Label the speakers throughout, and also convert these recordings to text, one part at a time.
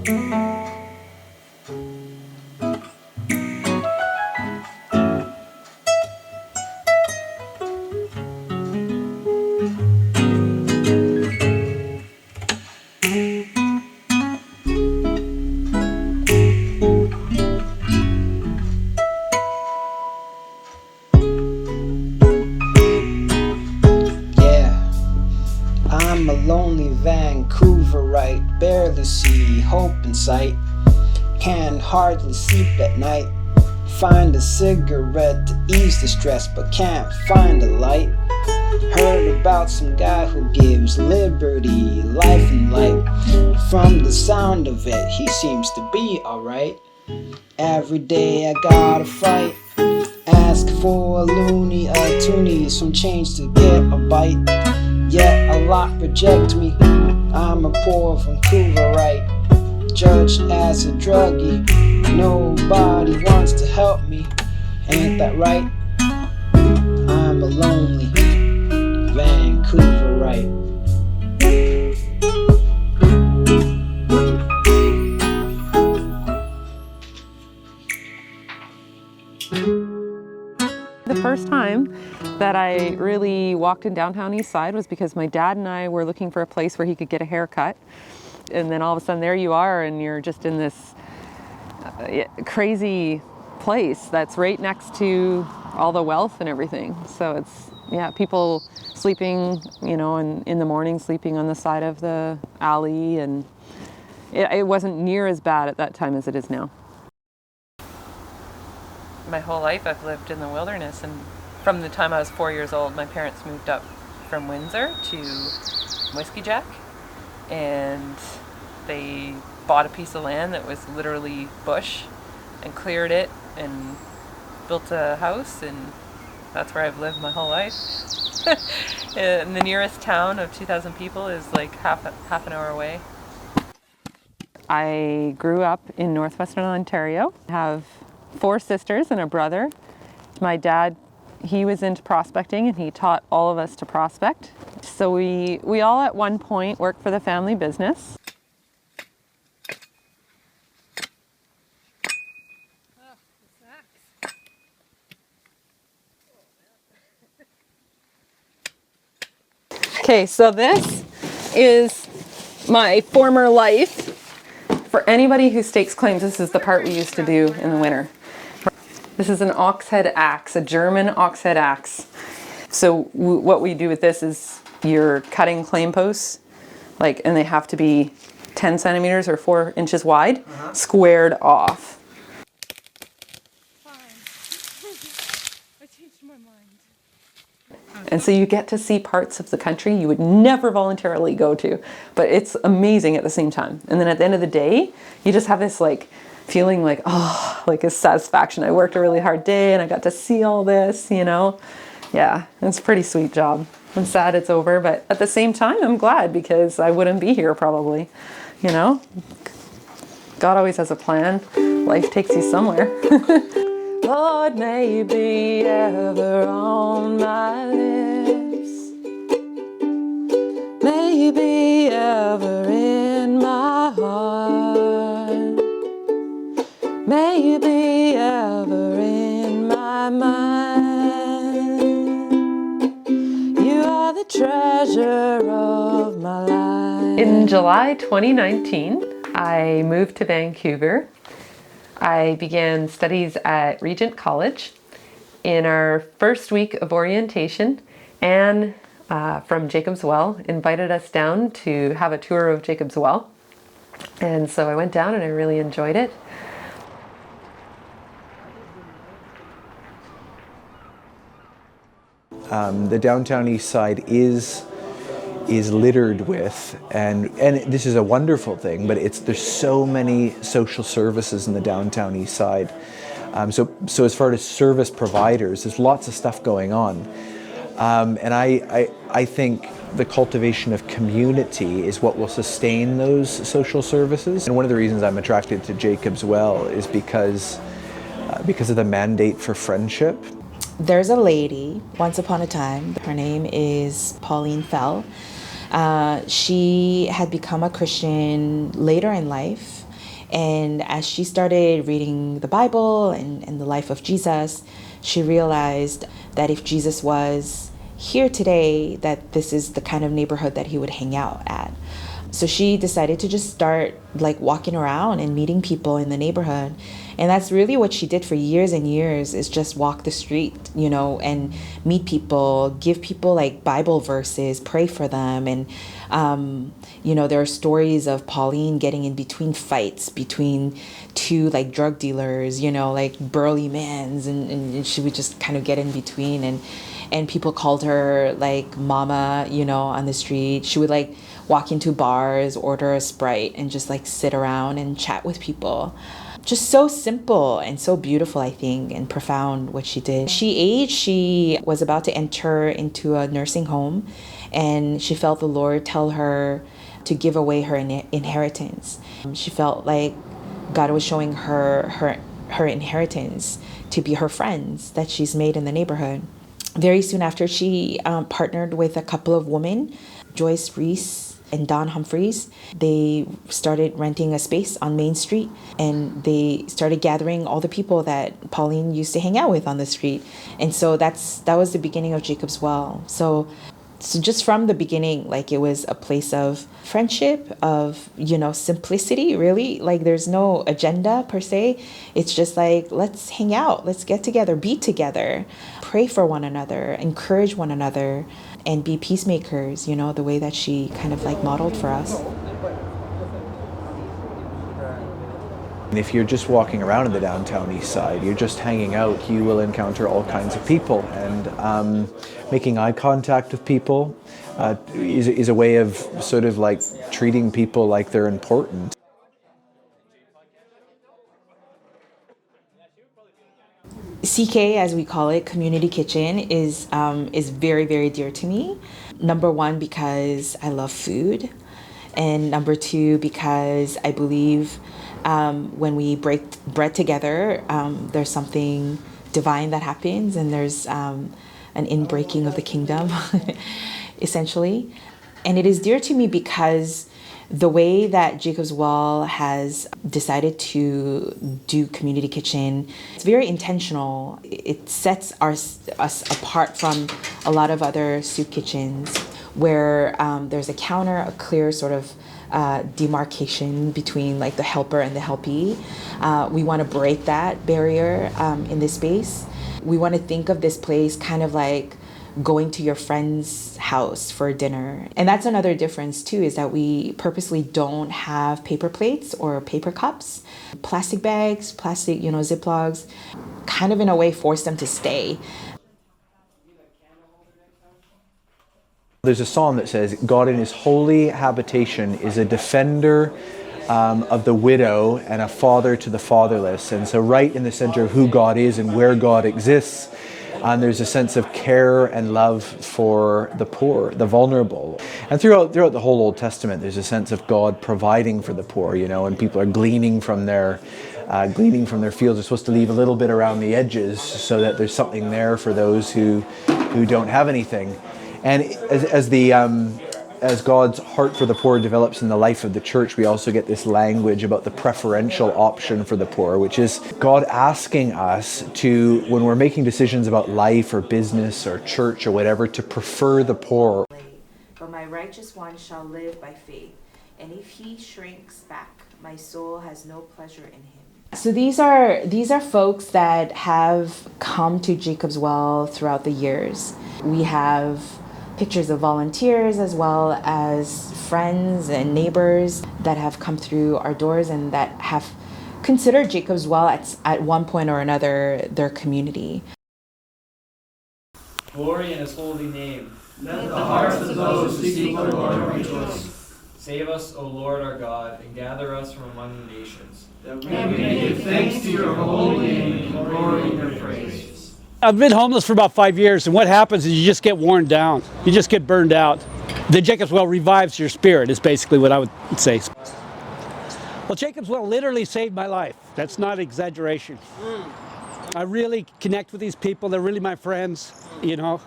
Speaker 1: I'm a lonely Vancouverite, barely see hope in sight, can hardly sleep at night, find a cigarette to ease the stress but can't find a light. Heard about some guy who gives liberty, life and light. From the sound of it, he seems to be alright. Every day I gotta fight, ask for a loony, a toonie, some change to get a bite. Yet a lot reject me, I'm a poor Vancouverite, judged as a druggie, nobody wants to help me, ain't that right? I'm a lonely Vancouverite.
Speaker 2: The first time that I really walked in downtown EastSide was because my dad and I were looking for a place where he could get a haircut. And then all of a sudden there you are and you're just in this crazy place that's right next to all the wealth and everything. So it's, yeah, people sleeping, you know, in the morning, sleeping on the side of the alley, and it wasn't near as bad at that time as it is now. My whole life I've lived in the wilderness, and from the time I was 4 years old, my parents moved up from Windsor to Whiskey Jack, and they bought a piece of land that was literally bush and cleared it and built a house, and that's where I've lived my whole life. And the nearest town of 2,000 people is like half an hour away. I grew up in northwestern Ontario. I have 4 sisters and a brother. My dad, he was into prospecting and he taught all of us to prospect. So we all at one point worked for the family business. Okay, so this is my former life. For anybody who stakes claims, this is the part we used to do in the winter. This is an ox head axe, a German ox head axe. So what we do with this is you're cutting claim posts, and they have to be 10 centimeters or 4 inches wide, squared off. I changed my mind. And so you get to see parts of the country you would never voluntarily go to, but it's amazing at the same time. And then at the end of the day, you just have this feeling like a satisfaction. I worked a really hard day and I got to see all this, you know. Yeah, it's a pretty sweet job. I'm sad it's over, but at the same time, I'm glad because I wouldn't be here probably, you know. God always has a plan. Life takes you somewhere. Lord, may you be ever on my lips. May you be ever in my heart. May you be ever in my mind. You are the treasure of my life. In July 2019, I moved to Vancouver. I began studies at Regent College. In our first week of orientation, Anne from Jacob's Well invited us down to have a tour of Jacob's Well. And so I went down and I really enjoyed it.
Speaker 3: The downtown east side is littered with, and this is a wonderful thing, but there's so many social services in the downtown east side. So as far as service providers, there's lots of stuff going on. And I think the cultivation of community is what will sustain those social services. And one of the reasons I'm attracted to Jacob's Well is because of the mandate for friendship.
Speaker 4: There's a lady, once upon a time, her name is Pauline Fell. She had become a Christian later in life, And as she started reading the Bible and the life of Jesus, she realized that if Jesus was here today, that this is the kind of neighborhood that he would hang out at. So she decided to just start like walking around and meeting people in the neighborhood. And that's really what she did for years and years, is just walk the street, you know, and meet people, give people like Bible verses, pray for them. And, you know, there are stories of Pauline getting in between fights between two like drug dealers, you know, like burly mans, and she would just kind of get in between. And people called her like mama, you know, on the street. She would like walk into bars, order a Sprite, and just like sit around and chat with people. Just so simple and so beautiful, I think, and profound what she did. She was about to enter into a nursing home, and she felt the Lord tell her to give away her inheritance. She felt like God was showing her inheritance to be her friends that she's made in the neighborhood. Very soon after, she partnered with a couple of women, Joyce Reese and Don Humphreys. They started renting a space on Main Street, and they started gathering all the people that Pauline used to hang out with on the street. And so that was the beginning of Jacob's Well. So just from the beginning, like, it was a place of friendship, of, you know, simplicity, really. Like, there's no agenda per se. It's just like, let's hang out, let's get together, be together, pray for one another, encourage one another, and be peacemakers, you know, the way that she kind of like modeled for us.
Speaker 3: And if you're just walking around in the downtown east side, you're just hanging out, you will encounter all kinds of people. And making eye contact with people is a way of sort of like treating people like they're important.
Speaker 4: CK, as we call it, Community Kitchen, is very, very dear to me. Number one, because I love food. And number two, because I believe when we break bread together, there's something divine that happens, and there's an inbreaking of the kingdom, essentially. And it is dear to me because the way that Jacob's Well has decided to do Community Kitchen, it's very intentional. It sets us apart from a lot of other soup kitchens where there's a counter, a clear sort of demarcation between like the helper and the helpee. We want to break that barrier in this space. We want to think of this place kind of like going to your friend's house for dinner. And that's another difference too, is that we purposely don't have paper plates or paper cups. Plastic bags, plastic, you know, Ziplocs, kind of in a way force them to stay.
Speaker 3: There's a psalm that says, God in his holy habitation is a defender of the widow and a father to the fatherless. And so right in the center of who God is and where God exists, and there's a sense of care and love for the poor, the vulnerable. And throughout the whole Old Testament, there's a sense of God providing for the poor, you know, and people are gleaning from their fields. They're supposed to leave a little bit around the edges so that there's something there for those who don't have anything. And as God's heart for the poor develops in the life of the church, we also get this language about the preferential option for the poor, which is God asking us to, when we're making decisions about life or business or church or whatever, to prefer the poor.
Speaker 4: But my righteous one shall live by faith, and if he shrinks back, my soul has no pleasure in him. So these are folks that have come to Jacob's Well throughout the years. We have pictures of volunteers as well as friends and neighbors that have come through our doors and that have considered Jacob's Well at one point or another their community.
Speaker 5: Glory in his holy name.
Speaker 6: Let the hearts of those who seek the Lord rejoice.
Speaker 5: Save us, O Lord our God, and gather us from among the nations,
Speaker 6: That we may give thanks to your holy name and glory in your praise.
Speaker 7: I've been homeless for about 5 years, and what happens is you just get worn down. You just get burned out. The Jacob's Well revives your spirit, is basically what I would say. Well, Jacob's Well literally saved my life. That's not exaggeration. I really connect with these people. They're really my friends, you know.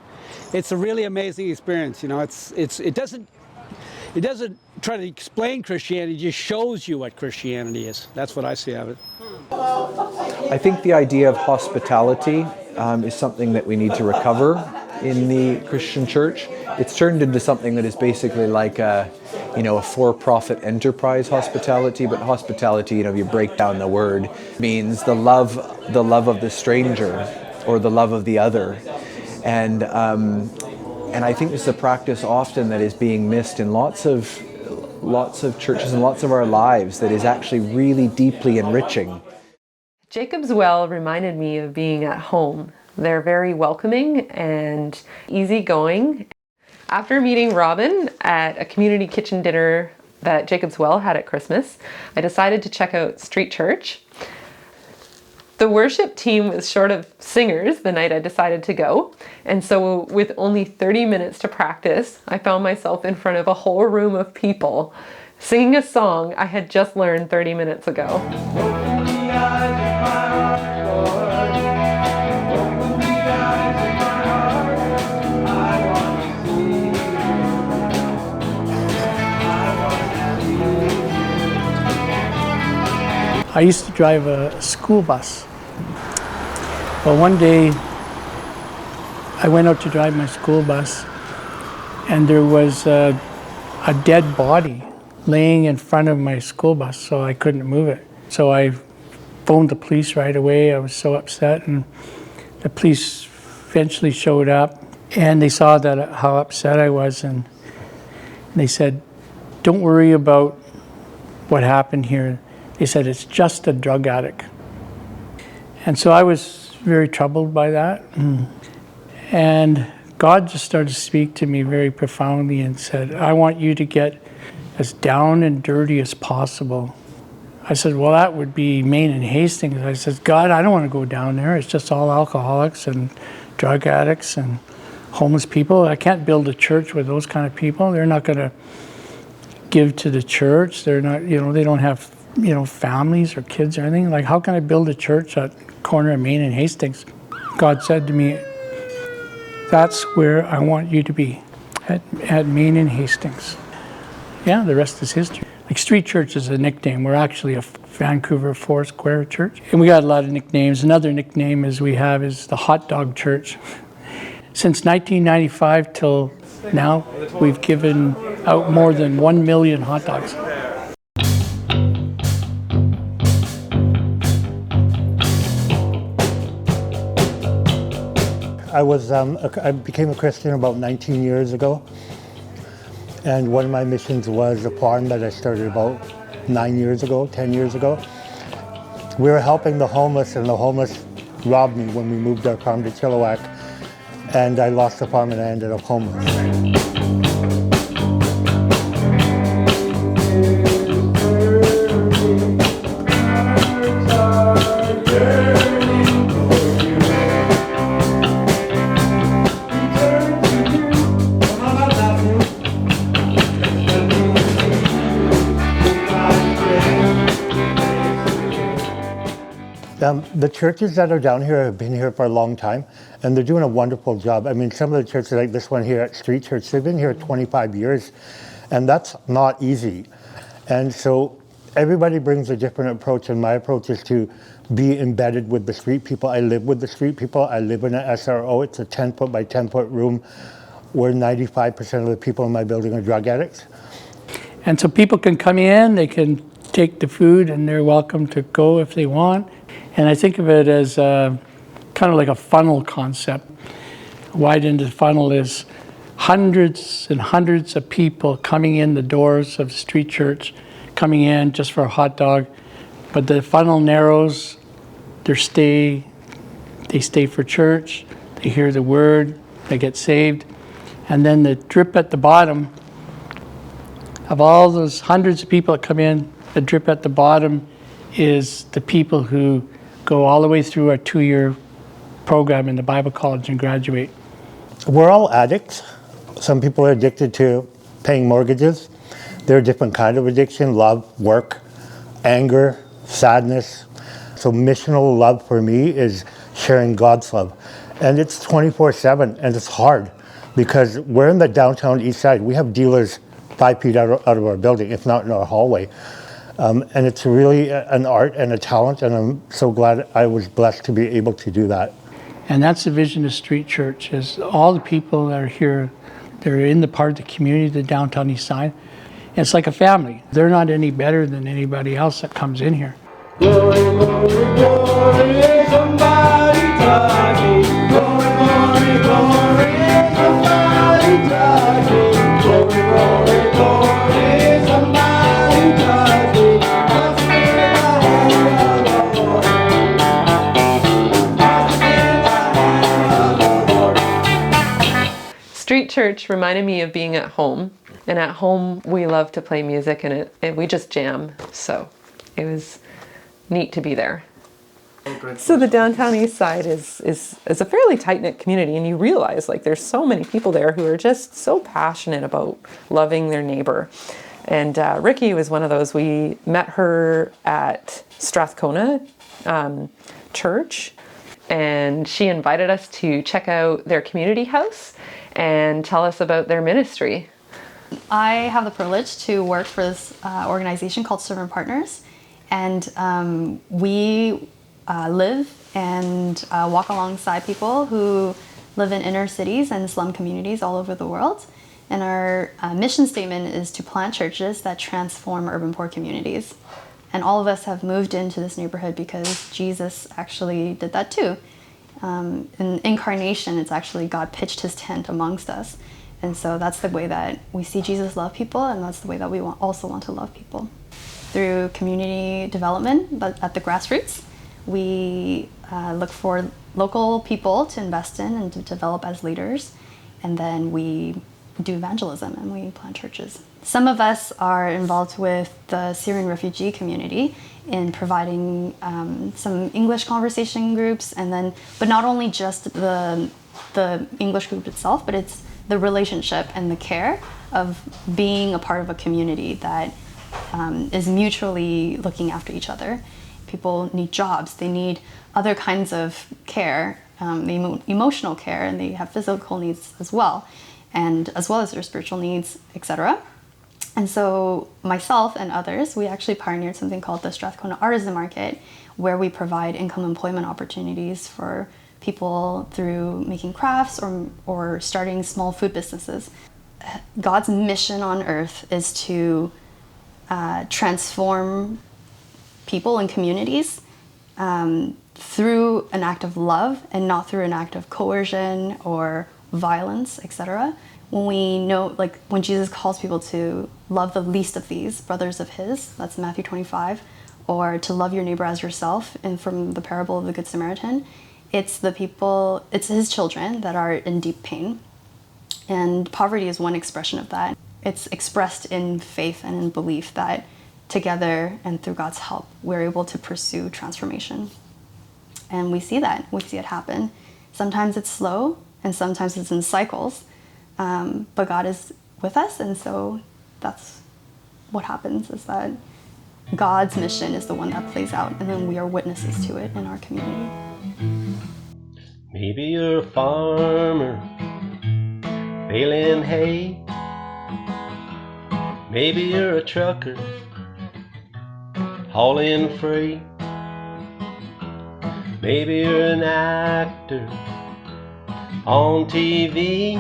Speaker 7: It's a really amazing experience, you know. It doesn't try to explain Christianity, it just shows you what Christianity is. That's what I see of it.
Speaker 3: I think the idea of hospitality is something that we need to recover in the Christian church. It's turned into something that is basically like a for-profit enterprise hospitality, but hospitality, if you break down the word, means the love of the stranger or the love of the other. And I think this is a practice often that is being missed in lots of churches and lots of our lives that is actually really deeply enriching.
Speaker 2: Jacob's Well reminded me of being at home. They're very welcoming and easygoing. After meeting Robin at a community kitchen dinner that Jacob's Well had at Christmas, I decided to check out Street Church. The worship team was short of singers the night I decided to go, and so with only 30 minutes to practice, I found myself in front of a whole room of people singing a song I had just learned 30 minutes ago.
Speaker 8: I used to drive a school bus. Well, one day I went out to drive my school bus and there was a dead body laying in front of my school bus, so I couldn't move it. So I phoned the police right away. I was so upset, and the police eventually showed up and they saw how upset I was, and they said, "Don't worry about what happened here." They said, "It's just a drug addict." And so I was very troubled by that. And God just started to speak to me very profoundly and said, "I want you to get as down and dirty as possible." I said, "Well, that would be Main and Hastings." I said, "God, I don't want to go down there. It's just all alcoholics and drug addicts and homeless people. I can't build a church with those kind of people. They're not going to give to the church. They're not, they don't have, families or kids or anything. Like, how can I build a church at corner of Main and Hastings?" God said to me, "That's where I want you to be, at Main and Hastings." Yeah, the rest is history. Like, Street Church is a nickname. We're actually a Vancouver Foursquare church. And we got a lot of nicknames. Another nickname is the Hot Dog Church. Since 1995 till now, we've given out more than 1 million hot dogs.
Speaker 9: I became a Christian about 19 years ago, and one of my missions was a farm that I started about 10 years ago. We were helping the homeless, and the homeless robbed me when we moved our farm to Chilliwack, and I lost the farm and I ended up homeless. The churches that are down here have been here for a long time, and they're doing a wonderful job. I mean, some of the churches, like this one here at Street Church, they've been here 25 years, and that's not easy. And so everybody brings a different approach, and my approach is to be embedded with the street people. I live with the street people. I live in an SRO. It's a 10-foot by 10-foot room where 95% of the people in my building are drug addicts.
Speaker 8: And so people can come in, they can take the food, and they're welcome to go if they want. And I think of it as kind of like a funnel concept. Wide into the funnel is hundreds and hundreds of people coming in the doors of Street Church, coming in just for a hot dog. But the funnel narrows, they stay for church, they hear the word, they get saved. And then the drip at the bottom of all those hundreds of people that come in, the drip at the bottom is the people who go all the way through our 2-year program in the Bible College and graduate.
Speaker 9: We're all addicts. Some people are addicted to paying mortgages. There are different kinds of addiction: love, work, anger, sadness. So missional love for me is sharing God's love. And it's 24/7, and it's hard because we're in the downtown east side. We have dealers 5 feet out of our building, if not in our hallway. And it's really an art and a talent, and I'm so glad I was blessed to be able to do that.
Speaker 8: And that's the vision of Street Church, is all the people that are here, they're in the part of the community, the downtown east side. It's like a family. They're not any better than anybody else that comes in here.
Speaker 6: Glory, glory, glory, somebody talking. Glory, glory, glory, somebody talking. Glory, glory, glory, somebody talking. Must be the hand of the Lord. Must be the hand of the Lord.
Speaker 2: Street Church reminded me of being at home. And at home, we love to play music and we just jam. So it was neat to be there. So the downtown east side is a fairly tight-knit community, and you realize like there's so many people there who are just so passionate about loving their neighbor. And Ricki was one of those. We met her at Strathcona Church, and she invited us to check out their community house and tell us about their ministry.
Speaker 10: I have the privilege to work for this organization called Servant Partners, and we live and walk alongside people who live in inner cities and slum communities all over the world. And our mission statement is to plant churches that transform urban poor communities. And all of us have moved into this neighborhood because Jesus actually did that too. In incarnation, it's actually God pitched his tent amongst us. And so that's the way that we see Jesus love people, and that's the way that we also want to love people. Through community development, but at the Grassroots, we look for local people to invest in and to develop as leaders, and then we do evangelism and we plant churches. Some of us are involved with the Syrian refugee community in providing some English conversation groups, and then, but not only just the English group itself, but it's the relationship and the care of being a part of a community that is mutually looking after each other. People need jobs, they need other kinds of care, emotional care, and they have physical needs as well, and as well as their spiritual needs, etc. And so myself and others, we actually pioneered something called the Strathcona Artisan Market, where we provide income employment opportunities for people through making crafts or starting small food businesses. God's mission on earth is to transform people and communities through an act of love and not through an act of coercion or violence, etc. When we know, like when Jesus calls people to love the least of these brothers of his, that's Matthew 25, or to love your neighbor as yourself, and from the parable of the Good Samaritan, it's the people, it's his children that are in deep pain. And poverty is one expression of that. It's expressed in faith and in belief that together and through God's help, we're able to pursue transformation. And we see that, we see it happen. Sometimes it's slow and sometimes it's in cycles, but God is with us, and so that's what happens, is that God's mission is the one that plays out, and then we are witnesses to it in our community.
Speaker 11: Maybe you're a farmer baling hay. Maybe you're a trucker hauling freight. Maybe you're an actor on TV,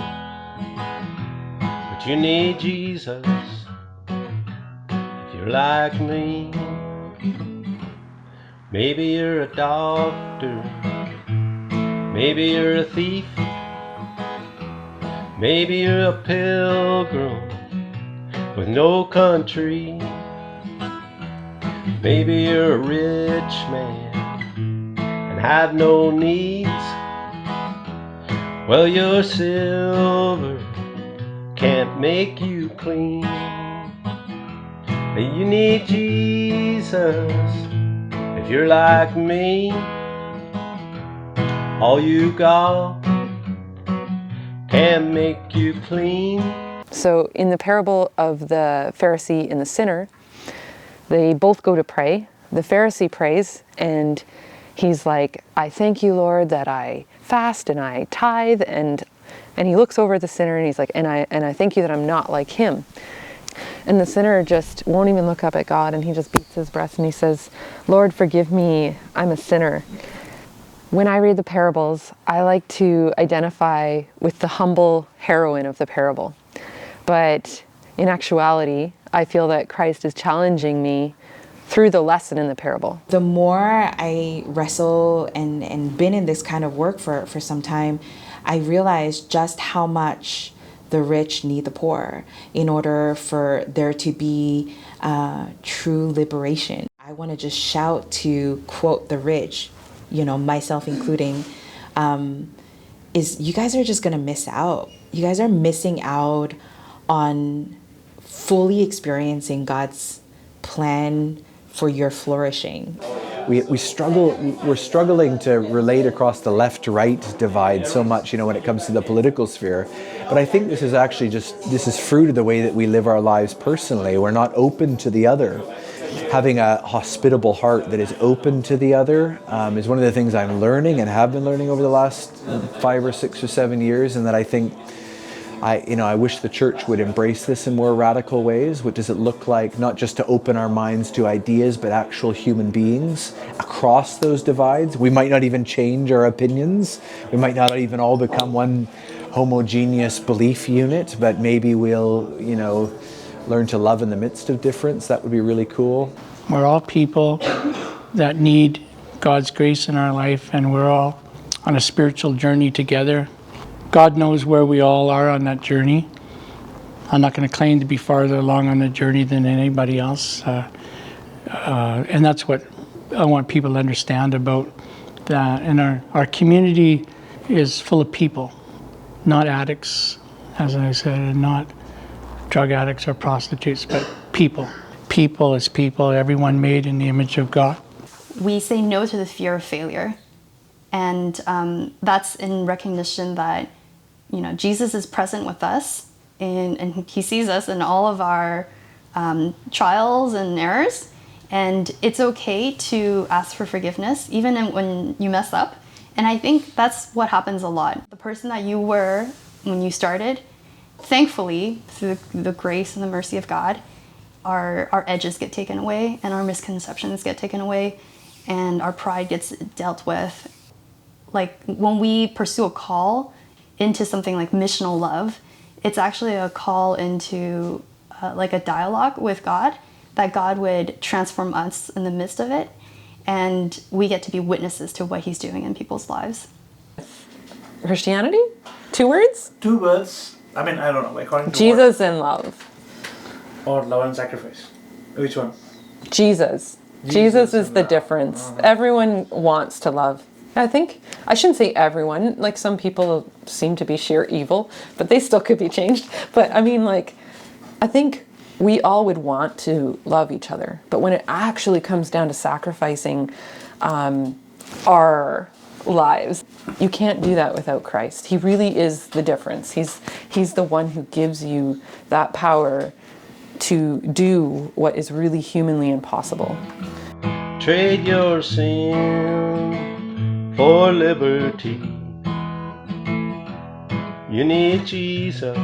Speaker 11: but you need Jesus if you're like me. Maybe you're a doctor, maybe you're a thief, maybe you're a pilgrim with no country. Maybe you're a rich man and have no needs. Well, your silver can't make you clean. You need Jesus if you're like me. All you got can make you clean.
Speaker 2: So in the parable of the Pharisee and the sinner, they both go to pray. The Pharisee prays and he's like, I thank you, Lord, that I fast and I tithe, and he looks over at the sinner and he's like, and I thank you that I'm not like him. And the sinner just won't even look up at God, and he just beats his breast and he says, Lord, forgive me, I'm a sinner. When I read the parables, I like to identify with the humble heroine of the parable. But in actuality, I feel that Christ is challenging me through the lesson in the parable.
Speaker 4: The more I wrestle and been in this kind of work for some time, I realize just how much the rich need the poor in order for there to be true liberation. I want to just shout to quote the rich, myself including, is you guys are just going to miss out. You guys are missing out on fully experiencing God's plan for your flourishing.
Speaker 3: We're struggling to relate across the left-right divide so much, when it comes to the political sphere. But I think this is fruit of the way that we live our lives personally. We're not open to the other. Having a hospitable heart that is open to the other is one of the things I'm learning and have been learning over the last 5 or 6 or 7 years, and that I think I wish the church would embrace this in more radical ways. What does it look like, not just to open our minds to ideas, but actual human beings across those divides? We might not even change our opinions. We might not even all become one homogeneous belief unit, but maybe we'll, learn to love in the midst of difference. That would be really cool.
Speaker 8: We're all people that need God's grace in our life, and we're all on a spiritual journey together. God knows where we all are on that journey. I'm not going to claim to be farther along on the journey than anybody else. And that's what I want people to understand about that. And our community is full of people, not addicts, as I said, and not drug addicts or prostitutes, but people. People is people, everyone made in the image of God.
Speaker 10: We say no to the fear of failure. And that's in recognition that Jesus is present with us, and he sees us in all of our trials and errors, and it's okay to ask for forgiveness, even when you mess up. And I think that's what happens a lot. The person that you were when you started, thankfully, through the grace and the mercy of God, our edges get taken away, and our misconceptions get taken away, and our pride gets dealt with. Like when we pursue a call into something like missional love, it's actually a call into like a dialogue with God, that God would transform us in the midst of it, and we get to be witnesses to what he's doing in people's lives.
Speaker 2: Christianity? 2 words?
Speaker 12: 2 words. I don't know. According to
Speaker 2: Jesus and love.
Speaker 12: Or love and sacrifice. Which one?
Speaker 2: Jesus. Jesus is the difference. Everyone wants to love. I shouldn't say everyone, like some people seem to be sheer evil, but they still could be changed. But I think we all would want to love each other. But when it actually comes down to sacrificing our lives, you can't do that without Christ. He really is the difference. He's the one who gives you that power to do what is really humanly impossible.
Speaker 11: Trade your sin for liberty. You need Jesus.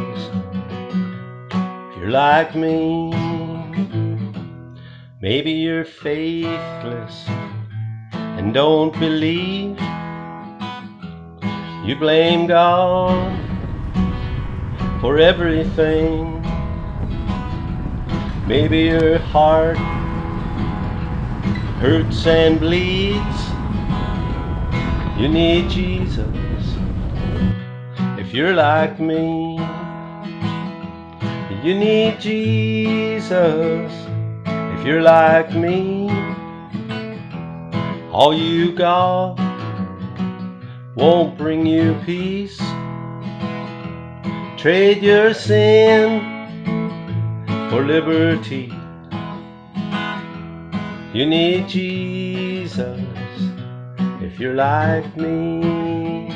Speaker 11: If you're like me, maybe you're faithless and don't believe. You blame God for everything. Maybe your heart hurts and bleeds. You need Jesus. If you're like me, you need Jesus. If you're like me, all you got won't bring you peace. Trade your sin for liberty. You need Jesus if you're like me.